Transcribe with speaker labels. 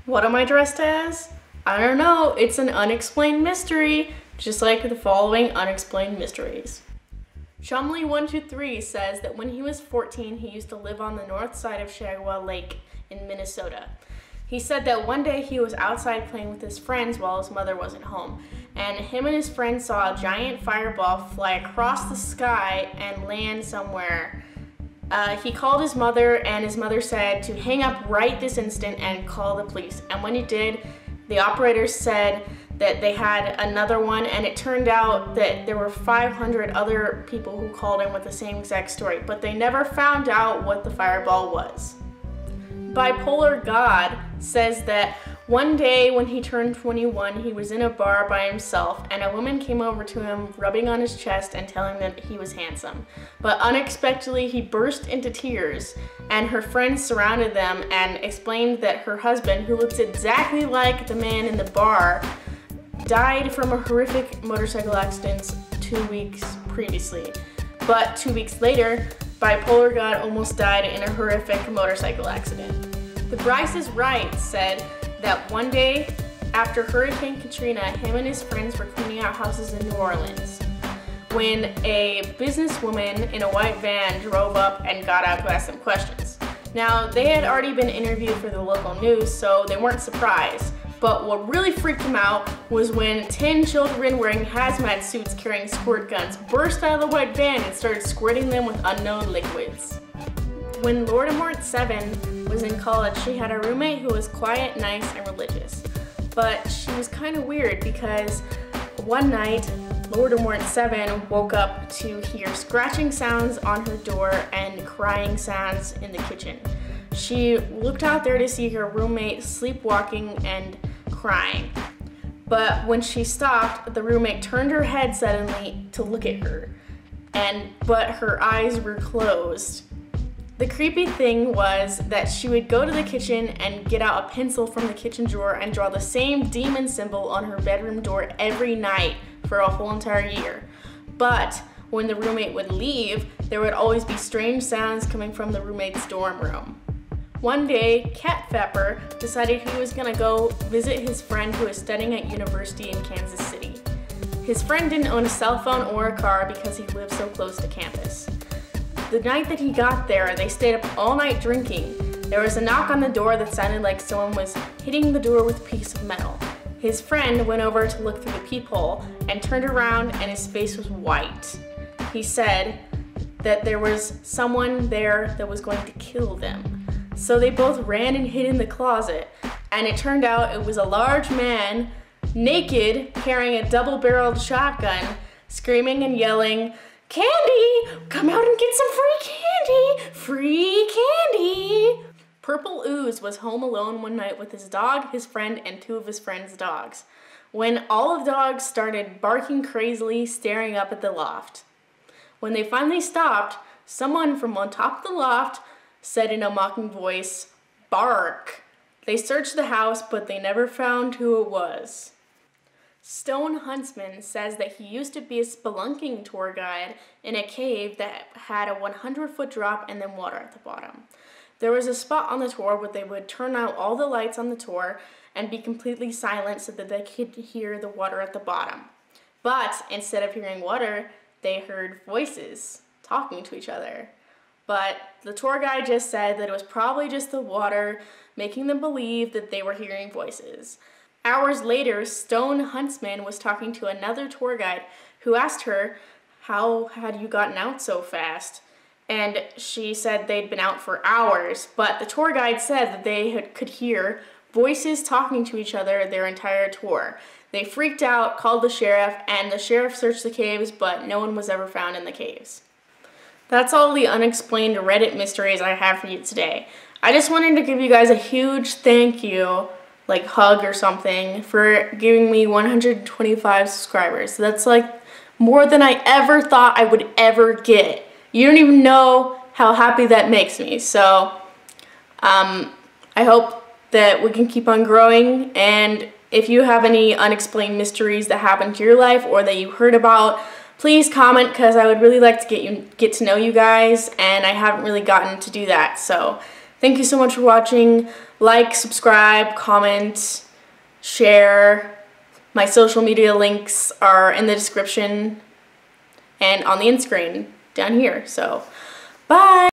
Speaker 1: What am I dressed as? I don't know, it's an unexplained mystery, just like the following unexplained mysteries. Chumley123 says that when he was 14, he used to live on the north side of Chagua Lake in Minnesota. He said that one day he was outside playing with his friends while his mother wasn't home, and him and his friend saw a giant fireball fly across the sky and land somewhere. He called his mother, and his mother said to hang up right this instant and call the police. And when he did, the operator said that they had another one, and it turned out that there were 500 other people who called in with the same exact story, but they never found out what the fireball was. Bipolar God says that one day when he turned 21, he was in a bar by himself, and a woman came over to him, rubbing on his chest and telling him that he was handsome. But unexpectedly, he burst into tears, and her friends surrounded them and explained that her husband, who looks exactly like the man in the bar, died from a horrific motorcycle accident 2 weeks previously. But 2 weeks later, Bipolar God almost died in a horrific motorcycle accident. The Bryce is Right said that one day after Hurricane Katrina, him and his friends were cleaning out houses in New Orleans when a businesswoman in a white van drove up and got out to ask them questions. Now, they had already been interviewed for the local news, so they weren't surprised. But what really freaked them out was when 10 children wearing hazmat suits carrying squirt guns burst out of the white van and started squirting them with unknown liquids. When Lordamort 7 was in college, she had a roommate who was quiet, nice, and religious. But she was kind of weird because one night, Lordamort 7 woke up to hear scratching sounds on her door and crying sounds in the kitchen. She looked out there to see her roommate sleepwalking and crying. But when she stopped, the roommate turned her head suddenly to look at her, but her eyes were closed. The creepy thing was that she would go to the kitchen and get out a pencil from the kitchen drawer and draw the same demon symbol on her bedroom door every night for a whole entire year. But when the roommate would leave, there would always be strange sounds coming from the roommate's dorm room. One day, Cat Fepper decided he was gonna go visit his friend who was studying at university in Kansas City. His friend didn't own a cell phone or a car because he lived so close to campus. The night that he got there, they stayed up all night drinking. There was a knock on the door that sounded like someone was hitting the door with a piece of metal. His friend went over to look through the peephole and turned around, and his face was white. He said that there was someone there that was going to kill them. So they both ran and hid in the closet, and it turned out it was a large man, naked, carrying a double-barreled shotgun, screaming and yelling, "Candy! Come out and get some free candy! Free candy!" Purple Ooze was home alone one night with his dog, his friend, and 2 of his friend's dogs, when all of the dogs started barking crazily, staring up at the loft. When they finally stopped, someone from on top of the loft said in a mocking voice, "Bark." They searched the house, but they never found who it was. Stone Huntsman says that he used to be a spelunking tour guide in a cave that had a 100-foot drop and then water at the bottom. There was a spot on the tour where they would turn out all the lights on the tour and be completely silent so that they could hear the water at the bottom. But instead of hearing water, they heard voices talking to each other. But the tour guide just said that it was probably just the water making them believe that they were hearing voices. Hours later, Stone Huntsman was talking to another tour guide who asked her, "How had you gotten out so fast?" And she said they'd been out for hours, but the tour guide said that they could hear voices talking to each other their entire tour. They freaked out, called the sheriff, and the sheriff searched the caves, but no one was ever found in the caves. That's all the unexplained Reddit mysteries I have for you today. I just wanted to give you guys a huge thank you, like hug or something, for giving me 125 subscribers. That's like more than I ever thought I would ever get. You don't even know how happy that makes me. So I hope that we can keep on growing, and if you have any unexplained mysteries that happened to your life or that you heard about, please comment, because I would really like to get to know you guys, and I haven't really gotten to do that. So Thank you so much for watching. Like, subscribe, comment, share. My social media links are in the description and on the end screen down here. So, bye!